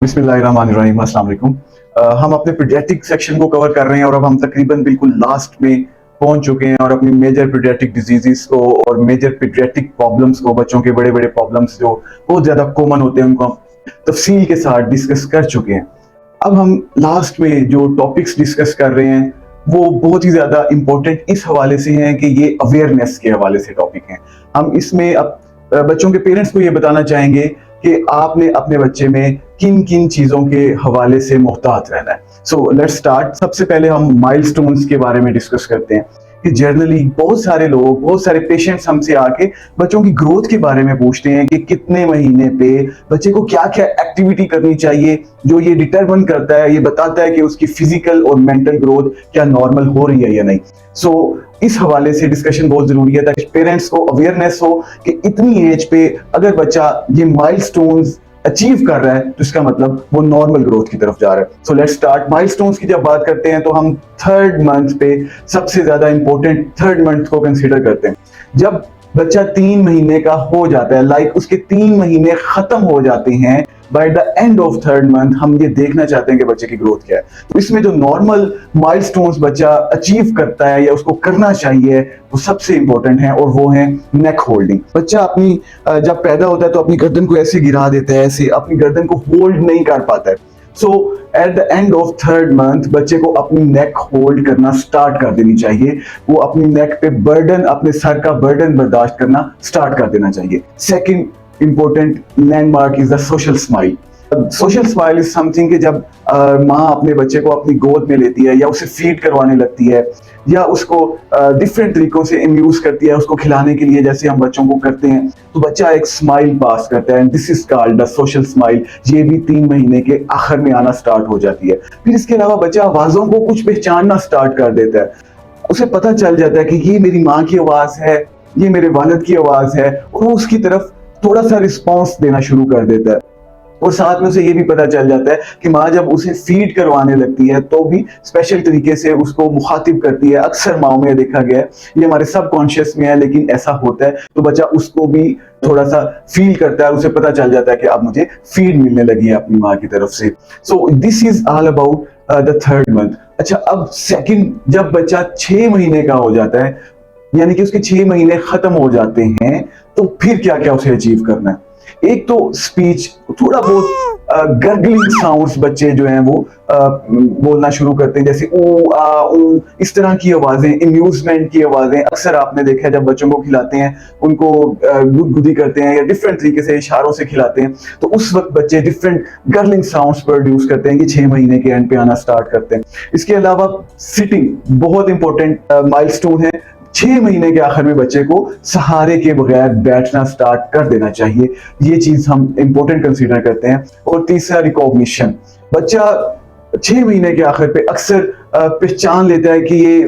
बिस्मिल्लाहिर्रहमानिर्रहीम, अस्सलाम वालेकुम। हम अपने पीडियाट्रिक सेक्शन को कवर कर रहे हैं और अब हम तकरीबन बिल्कुल लास्ट में पहुंच चुके हैं और अपनी मेजर पीडियाट्रिक डिजीजेस को और मेजर पीडियाट्रिक प्रॉब्लम्स को, बच्चों के बड़े बड़े प्रॉब्लम्स जो बहुत ज़्यादा कॉमन होते हैं, उनको हम तफसील के साथ डिस्कस कर चुके हैं। अब हम लास्ट में जो टॉपिक्स डिस्कस कर रहे हैं वो बहुत ही ज़्यादा इम्पोर्टेंट इस हवाले से हैं कि ये अवेयरनेस के हवाले से टॉपिक हैं। हम इसमें अब बच्चों के पेरेंट्स को ये बताना चाहेंगे कि आपने अपने बच्चे में किन किन चीजों के हवाले से मोहतात रहना है। So let's start. सबसे पहले हम माइलस्टोन्स के बारे में डिस्कस करते हैं कि जनरली बहुत सारे लोग, बहुत सारे पेशेंट्स हमसे आके बच्चों की ग्रोथ के बारे में पूछते हैं कि कितने महीने पे बच्चे को क्या क्या एक्टिविटी करनी चाहिए, जो ये डिटरमिन करता है, ये बताता है कि उसकी फिजिकल और मेंटल ग्रोथ क्या नॉर्मल हो रही है या नहीं। सो इस हवाले से डिस्कशन बहुत जरूरी है ताकि पेरेंट्स को अवेयरनेस हो कि इतनी एज पे अगर बच्चा ये माइलस्टोन्स अचीव कर रहा है तो इसका मतलब वो नॉर्मल ग्रोथ की तरफ जा रहा है। So let's start. माइलस्टोन्स की जब बात करते हैं तो हम थर्ड मंथ पे सबसे ज्यादा इंपॉर्टेंट थर्ड मंथ को कंसीडर करते हैं। जब बच्चा 3 महीने का हो जाता है, लाइक उसके 3 महीने खत्म हो जाते हैं, by the end of third month हम ये देखना चाहते हैं कि बच्चे की ग्रोथ क्या है। तो इसमें जो नॉर्मल माइलस्टोन्स बच्चा अचीव करता है या उसको करना चाहिए वो सबसे इंपॉर्टेंट है और वो है नेक होल्डिंग। बच्चा अपनी जब पैदा होता है तो अपनी गर्दन को ऐसे गिरा देता है, ऐसे अपनी गर्दन को होल्ड नहीं कर पाता है। So at the end of third month बच्चे को अपनी नेक होल्ड करना स्टार्ट कर देनी चाहिए। वो अपनी नेक पे बर्डन, अपने सर का बर्डन बर्दाश्त करना स्टार्ट कर देना चाहिए। Second important landmark is the social smile. Social smile is something कि जब माँ अपने बच्चे को अपनी गोद में लेती है या उसे फीड करवाने लगती है या उसको डिफरेंट तरीकों से इम्यूज करती है उसको खिलाने के लिए, जैसे हम बच्चों को करते हैं, तो बच्चा एक स्माइल पास करता है। This is called the social smile. ये भी 3 महीने के आखिर में आना स्टार्ट हो जाती है। फिर इसके अलावा बच्चा आवाजों को कुछ पहचानना स्टार्ट कर देता है। उसे पता चल जाता है कि ये मेरी माँ की आवाज है, ये मेरे वालिद की आवाज है, और वो उसकी तरफ थोड़ा सा रिस्पॉन्स देना शुरू कर देता है। और साथ में उसे ये भी पता चल जाता है कि माँ जब उसे फीड करवाने लगती है तो भी स्पेशल तरीके से उसको मुखातिब करती है। अक्सर माओ में देखा गया है, ये हमारे सबकॉन्शियस में है लेकिन ऐसा होता है, तो बच्चा उसको भी थोड़ा सा फील करता है, उसे पता चल जाता है कि अब मुझे फीड मिलने लगी है अपनी माँ की तरफ से। So this is all about the third month. अच्छा, अब सेकंड, जब बच्चा 6 महीने का हो जाता है, यानी कि उसके 6 महीने खत्म हो जाते हैं, तो फिर क्या क्या उसे अचीव करना है। एक तो स्पीच, थोड़ा बहुत गर्गलिंग साउंड्स बच्चे जो हैं वो बोलना शुरू करते हैं, जैसे ऊ आ ऊ, इस तरह की आवाजें, इम्यूजमेंट की आवाजें। अक्सर आपने देखा है जब बच्चों को खिलाते हैं, उनको गुदगुदी करते हैं या डिफरेंट तरीके से इशारों से खिलाते हैं, तो उस वक्त बच्चे डिफरेंट गर्गलिंग साउंड्स प्रोड्यूस करते हैं। ये 6 महीने के एंड पे आना स्टार्ट करते हैं। इसके अलावा सिटिंग बहुत इंपॉर्टेंट माइलस्टोन है। 6 महीने के आखिर में बच्चे को सहारे के बगैर बैठना स्टार्ट कर देना चाहिए। ये चीज हम इंपॉर्टेंट कंसीडर करते हैं। और तीसरा, रिकॉग्निशन। बच्चा 6 महीने के आखिर पे अक्सर पहचान लेता है कि ये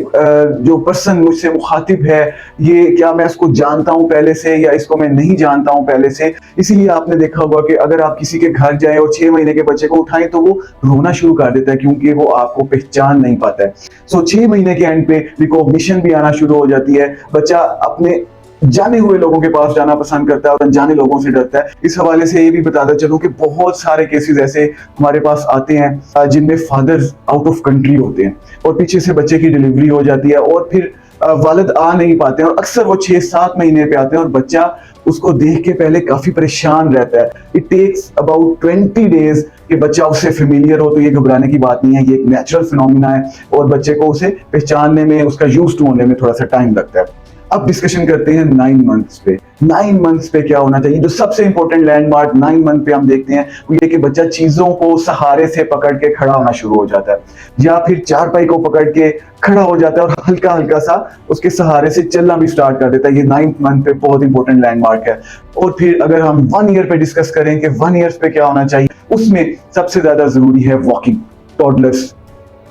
जो पर्सन मुझसे मुखातिब है, ये क्या मैं इसको जानता हूं पहले से या इसको मैं नहीं जानता हूं पहले से। इसीलिए आपने देखा होगा कि अगर आप किसी के घर जाएं और 6 महीने के बच्चे को उठाएं तो वो रोना शुरू कर देता है क्योंकि वो आपको पहचान नहीं पाता है। सो 6 महीने के एंड पे रिकॉग्निशन भी आना शुरू हो जाती है। बच्चा अपने जाने हुए लोगों के पास जाना पसंद करता है और अनजाने लोगों से डरता है। इस हवाले से ये भी बताता चलूं कि बहुत सारे केसेस ऐसे हमारे पास आते हैं जिनमें फादर्स आउट ऑफ कंट्री होते हैं और पीछे से बच्चे की डिलीवरी हो जाती है और फिर वालिद आ नहीं पाते हैं, और अक्सर वो 6-7 महीने पे आते हैं और बच्चा उसको देख के पहले काफी परेशान रहता है। इट टेक्स अबाउट 20 डेज कि बच्चा उससे फेमिलियर हो। तो ये घबराने की बात नहीं है, ये एक नेचुरल फिनोमिना है और बच्चे को उसे पहचानने में, उसका यूज टू होने में थोड़ा सा टाइम लगता है। अब डिस्कशन करते हैं 9 मंथ्स पे। 9 मंथ्स पे क्या होना चाहिए। जो सबसे इंपॉर्टेंट लैंडमार्क 9 मंथ पे हम देखते हैं वो ये कि बच्चा चीजों को सहारे से पकड़ के खड़ा होना शुरू हो जाता है या फिर चारपाई को पकड़ के खड़ा हो जाता है और हल्का हल्का सा उसके सहारे से चलना भी स्टार्ट कर देता है। ये 9th मंथ पे बहुत इंपॉर्टेंट लैंडमार्क है। और फिर अगर हम 1 ईयर पे डिस्कस करें कि 1 ईयर पे क्या होना चाहिए, उसमें सबसे ज्यादा जरूरी है वॉकिंग। टॉडलर्स,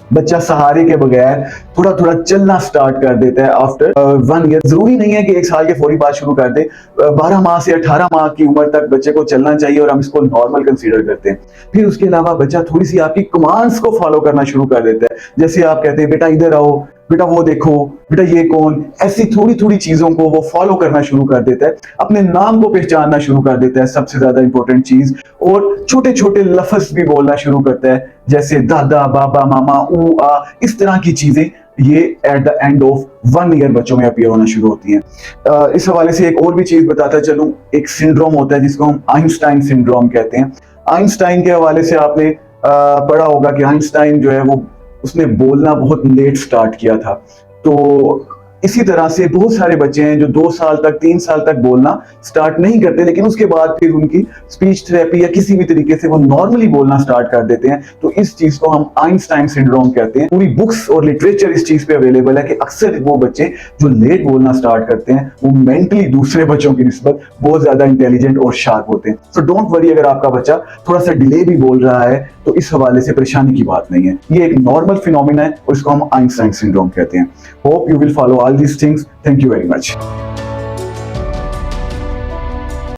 बच्चा सहारे के बगैर थोड़ा थोड़ा चलना स्टार्ट कर देता है आफ्टर 1 ईयर। जरूरी नहीं है कि 1 साल के फौरी बाद शुरू कर दे। 12 माह से 18 माह की उम्र तक बच्चे को चलना चाहिए और हम इसको नॉर्मल कंसीडर करते हैं। फिर उसके अलावा बच्चा थोड़ी सी आपकी कमांड्स को फॉलो करना शुरू कर देता है। जैसे आप कहते हैं बेटा इधर आओ, बेटा वो देखो, बेटा ये कौन, ऐसी थोड़ी थोड़ी चीजों को वो फॉलो करना शुरू कर देता है, अपने नाम को पहचानना शुरू कर देता है, सबसे ज्यादा इंपॉर्टेंट चीज, और छोटे छोटे लफ्ज भी बोलना शुरू करता है, जैसे दादा, बाबा, मामा, ऊ, आ, इस तरह की चीजें ये eight the end of 1 year बच्चों में अपीयर होना शुरू होती हैं। इस हवाले से एक और भी चीज बताता चलूं, एक सिंड्रोम होता है जिसको हम आइंस्टाइन सिंड्रोम कहते हैं। आइंस्टाइन के हवाले से आपने पढ़ा होगा कि आइंस्टाइन जो है वो उसने बोलना बहुत लेट स्टार्ट किया था। तो इसी तरह से बहुत सारे बच्चे हैं जो 2 साल तक, 3 साल तक बोलना स्टार्ट नहीं करते, लेकिन उसके बाद फिर उनकी स्पीच थेरेपी या किसी भी तरीके से वो नॉर्मली बोलना स्टार्ट कर देते हैं। तो इस चीज को हम आइंस्टाइन सिंड्रोम कहते हैं। पूरी बुक्स और लिटरेचर इस चीज पे अवेलेबल है कि अक्सर वो बच्चे जो लेट बोलना स्टार्ट करते हैं वो मेंटली दूसरे बच्चों की निस्बत बहुत ज्यादा इंटेलिजेंट और शार्प होते हैं। सो डोंट वरी अगर आपका बच्चा थोड़ा सा डिले भी बोल रहा है तो इस हवाले से परेशानी की बात नहीं है, ये एक नॉर्मल फिनोमिना है और इसको हम आइंस्टाइन सिंड्रोम कहते हैं। Hope you will follow all these things. Thank you very much.